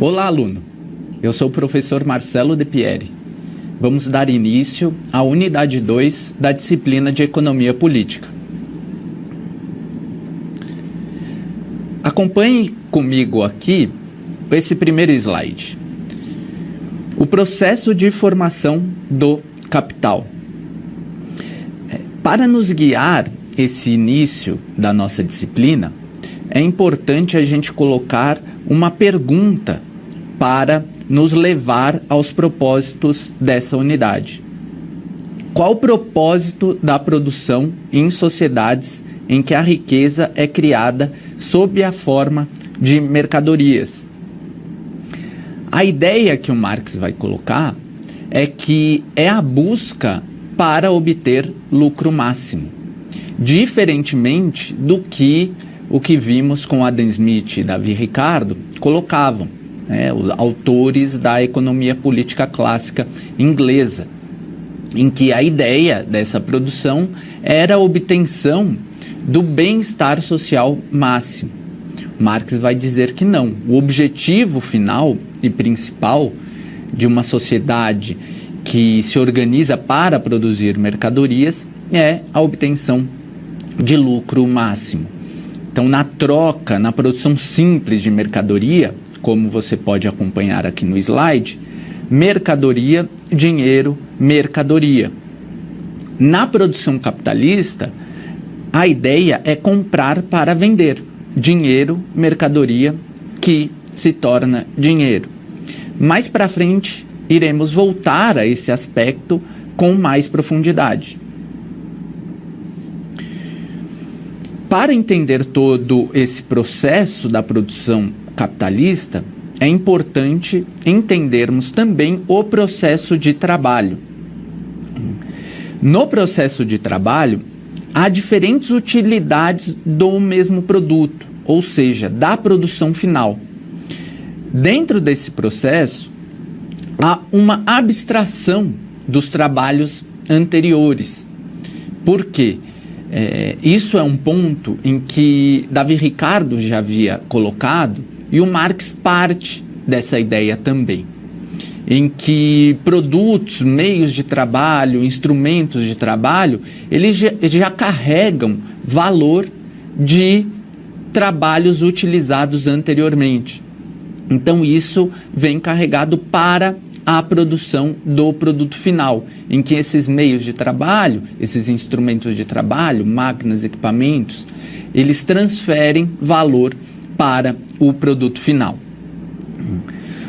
Olá, aluno! Eu sou o professor Marcelo De Pieri. Vamos dar início à unidade 2 da disciplina de Economia Política. Acompanhe comigo aqui esse primeiro slide. O processo de formação do capital. Para nos guiar esse início da nossa disciplina, é importante a gente colocar uma pergunta para nos levar aos propósitos dessa unidade. Qual o propósito da produção em sociedades em que a riqueza é criada sob a forma de mercadorias? A ideia que o Marx vai colocar é que é a busca para obter lucro máximo, diferentemente do que o que vimos com Adam Smith e Davi Ricardo colocavam, os autores da economia política clássica inglesa, em que a ideia dessa produção era a obtenção do bem-estar social máximo. Marx vai dizer que não. O objetivo final e principal de uma sociedade que se organiza para produzir mercadorias é a obtenção de lucro máximo. Então, na troca, na produção simples de mercadoria, como você pode acompanhar aqui no slide, mercadoria, dinheiro, mercadoria. Na produção capitalista, a ideia é comprar para vender. Dinheiro, mercadoria, que se torna dinheiro. Mais para frente, iremos voltar a esse aspecto com mais profundidade. Para entender todo esse processo da produção capitalista, é importante entendermos também o processo de trabalho. No processo de trabalho, há diferentes utilidades do mesmo produto, ou seja, da produção final. Dentro desse processo, há uma abstração dos trabalhos anteriores. Por quê? Isso é um ponto em que Davi Ricardo já havia colocado e o Marx parte dessa ideia também, em que produtos, meios de trabalho, instrumentos de trabalho, eles já carregam valor de trabalhos utilizados anteriormente. Então isso vem carregado para a produção do produto final, em que esses meios de trabalho, esses instrumentos de trabalho, máquinas, equipamentos, eles transferem valor para o produto final.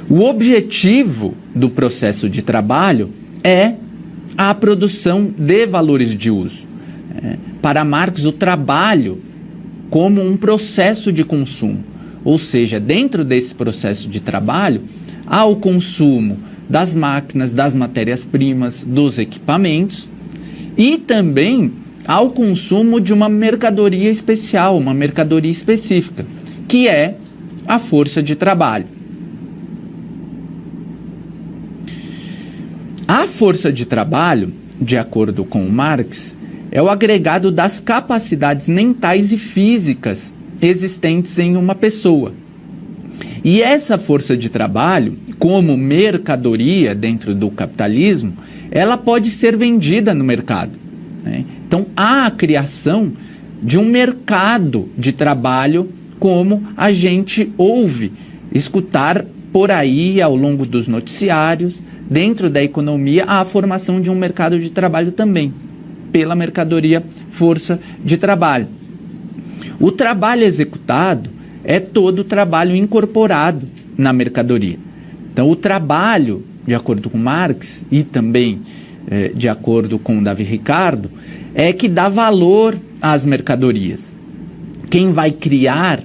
O objetivo do processo de trabalho é a produção de valores de uso. Para Marx, o trabalho como um processo de consumo, ou seja, dentro desse processo de trabalho, há o consumo das máquinas, das matérias-primas, dos equipamentos e também ao consumo de uma mercadoria especial, uma mercadoria específica, que é a força de trabalho. A força de trabalho, de acordo com Marx, é o agregado das capacidades mentais e físicas existentes em uma pessoa. E essa força de trabalho, como mercadoria dentro do capitalismo, ela pode ser vendida no mercado. Então, há a criação de um mercado de trabalho, como a gente ouve escutar por aí ao longo dos noticiários. Dentro da economia, há a formação de um mercado de trabalho também, pela mercadoria força de trabalho. O trabalho executado é todo o trabalho incorporado na mercadoria. Então, o trabalho, de acordo com Marx e também de acordo com Davi Ricardo, é que dá valor às mercadorias. Quem vai criar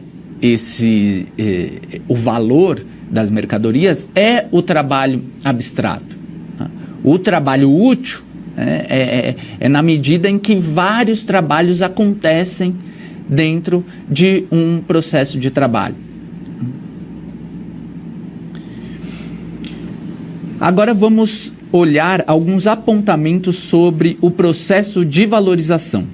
o valor das mercadorias é o trabalho abstrato. O trabalho útil é na medida em que vários trabalhos acontecem dentro de um processo de trabalho. Agora vamos olhar alguns apontamentos sobre o processo de valorização.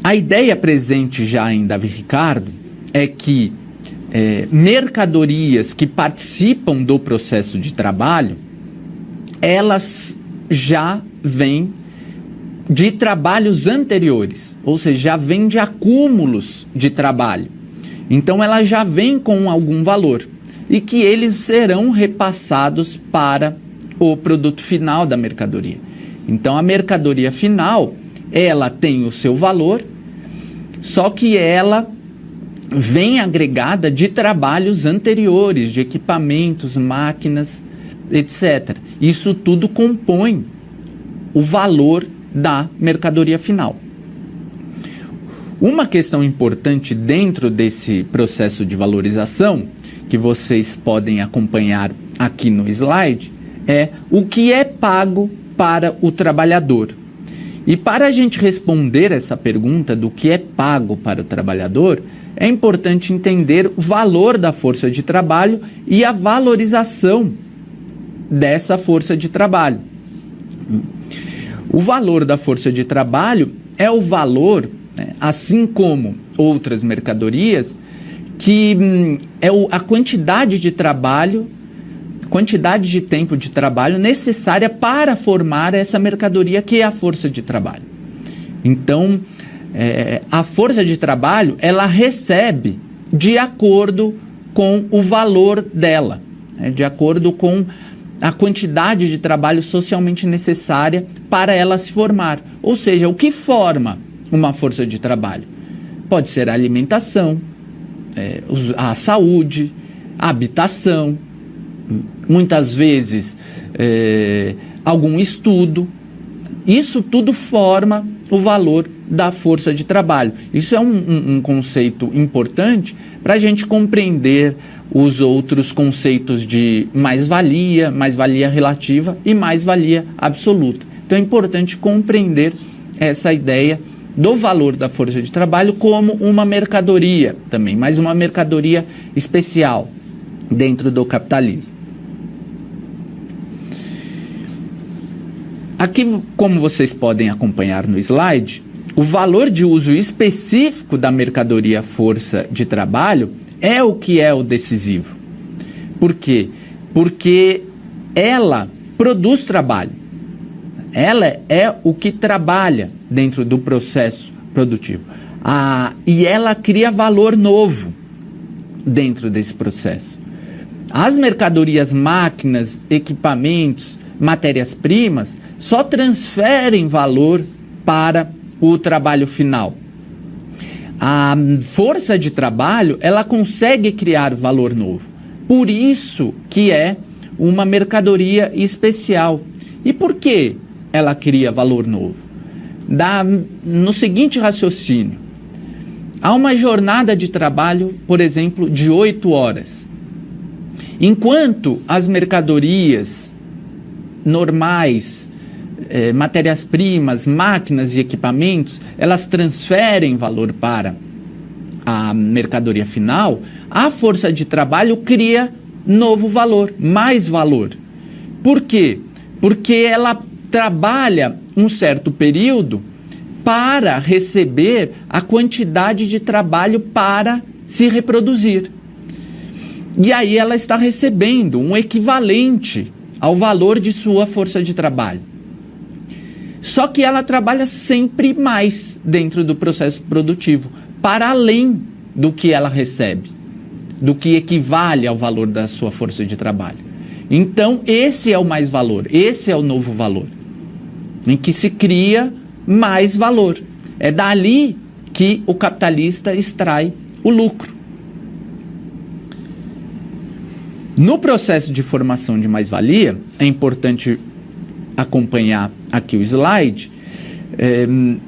A ideia presente já em Davi Ricardo é que mercadorias que participam do processo de trabalho, elas já vêm de trabalhos anteriores, ou seja, já vêm de acúmulos de trabalho. Então, ela já vem com algum valor e que eles serão repassados para o produto final da mercadoria. Então, a mercadoria final, ela tem o seu valor, só que ela vem agregada de trabalhos anteriores, de equipamentos, máquinas, etc. Isso tudo compõe o valor da mercadoria final. Uma questão importante dentro desse processo de valorização, que vocês podem acompanhar aqui no slide, é o que é pago para o trabalhador. E para a gente responder essa pergunta do que é pago para o trabalhador, é importante entender o valor da força de trabalho e a valorização dessa força de trabalho. O valor da força de trabalho é o valor, né, assim como outras mercadorias, que é a quantidade de trabalho, quantidade de tempo de trabalho necessária para formar essa mercadoria, que é a força de trabalho. Então, a força de trabalho, ela recebe de acordo com o valor dela, né, de acordo com a quantidade de trabalho socialmente necessária para ela se formar. Ou seja, o que forma uma força de trabalho? Pode ser a alimentação, a saúde, a habitação, muitas vezes algum estudo. Isso tudo forma o valor da força de trabalho. Isso é um conceito importante para a gente compreender os outros conceitos de mais-valia relativa e mais-valia absoluta. Então é importante compreender essa ideia do valor da força de trabalho como uma mercadoria também, mas uma mercadoria especial dentro do capitalismo. Aqui, como vocês podem acompanhar no slide, o valor de uso específico da mercadoria força de trabalho é o que é o decisivo. Por quê? Porque ela produz trabalho. Ela é o que trabalha dentro do processo produtivo. E ela cria valor novo dentro desse processo. As mercadorias, máquinas, equipamentos, matérias-primas só transferem valor para o trabalho final. A força de trabalho, ela consegue criar valor novo. Por isso que é uma mercadoria especial. E por que ela cria valor novo? No seguinte raciocínio. Há uma jornada de trabalho, por exemplo, de 8 horas. Enquanto as mercadorias normais, matérias-primas, máquinas e equipamentos, elas transferem valor para a mercadoria final, a força de trabalho cria novo valor, mais valor. Por quê? Porque ela trabalha um certo período para receber a quantidade de trabalho para se reproduzir. E aí ela está recebendo um equivalente ao valor de sua força de trabalho. Só que ela trabalha sempre mais dentro do processo produtivo, para além do que ela recebe, do que equivale ao valor da sua força de trabalho. Então, esse é o mais valor, esse é o novo valor, em que se cria mais valor. É dali que o capitalista extrai o lucro. No processo de formação de mais-valia, é importante acompanhar aqui o slide,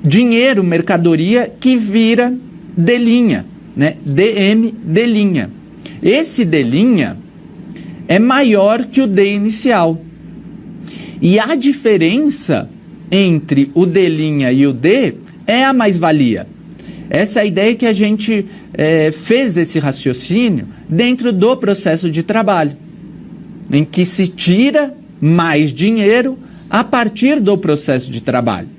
dinheiro, mercadoria que vira D', né? DM, D'. Esse D' é maior que o D inicial. E a diferença entre o D' e o D é a mais-valia. Essa é a ideia que a gente fez esse raciocínio dentro do processo de trabalho, em que se tira mais dinheiro a partir do processo de trabalho.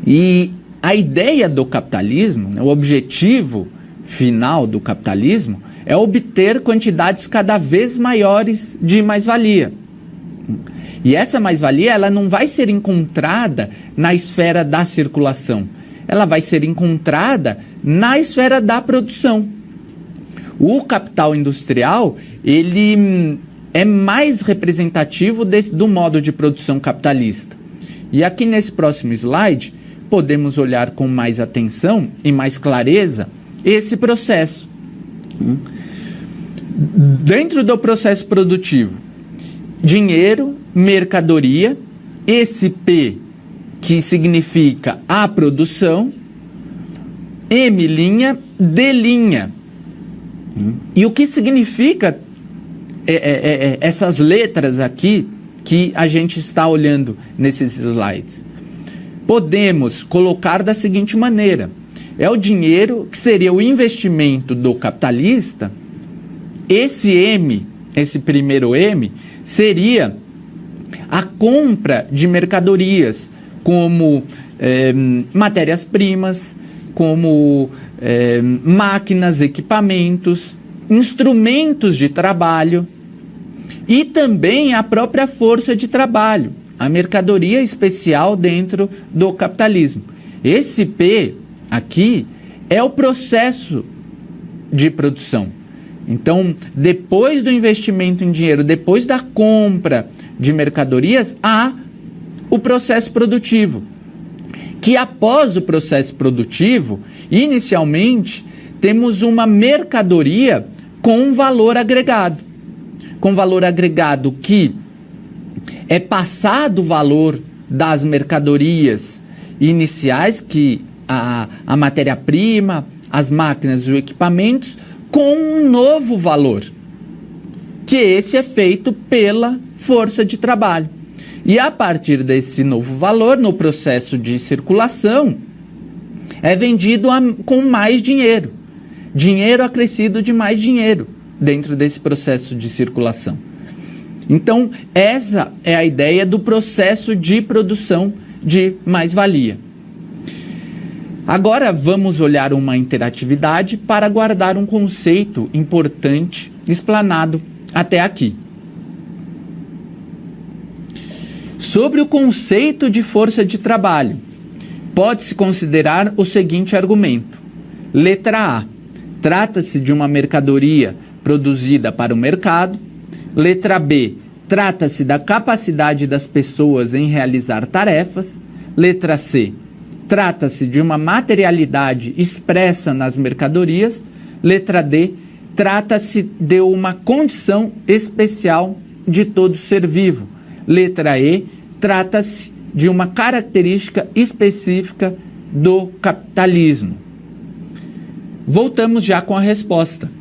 E a ideia do capitalismo, né, o objetivo final do capitalismo, é obter quantidades cada vez maiores de mais-valia. E essa mais-valia, ela não vai ser encontrada na esfera da circulação, ela vai ser encontrada na esfera da produção. O capital industrial, ele é mais representativo do modo de produção capitalista. E aqui nesse próximo slide, podemos olhar com mais atenção e mais clareza esse processo. Dentro do processo produtivo, dinheiro, mercadoria, esse P que significa a produção, M', D'. E o que significa essas letras aqui que a gente está olhando nesses slides? Podemos colocar da seguinte maneira: é o dinheiro que seria o investimento do capitalista. Esse M, esse primeiro M, seria a compra de mercadorias, como matérias-primas, como máquinas, equipamentos, instrumentos de trabalho e também a própria força de trabalho, a mercadoria especial dentro do capitalismo. Esse P aqui é o processo de produção. Então, depois do investimento em dinheiro, depois da compra de mercadorias, há o processo produtivo, que após o processo produtivo, inicialmente, temos uma mercadoria com valor agregado. Com valor agregado que é passado o valor das mercadorias iniciais, que a matéria-prima, as máquinas e os equipamentos, com um novo valor, que esse é feito pela força de trabalho. E a partir desse novo valor, no processo de circulação, é vendido com mais dinheiro. Dinheiro acrescido de mais dinheiro dentro desse processo de circulação. Então, essa é a ideia do processo de produção de mais-valia. Agora vamos olhar uma interatividade para guardar um conceito importante explanado até aqui. Sobre o conceito de força de trabalho, pode-se considerar o seguinte argumento. Letra A. Trata-se de uma mercadoria produzida para o mercado. Letra B. Trata-se da capacidade das pessoas em realizar tarefas. Letra C. Trata-se de uma materialidade expressa nas mercadorias. Letra D. Trata-se de uma condição especial de todo ser vivo. Letra E. Trata-se de uma característica específica do capitalismo. Voltamos já com a resposta.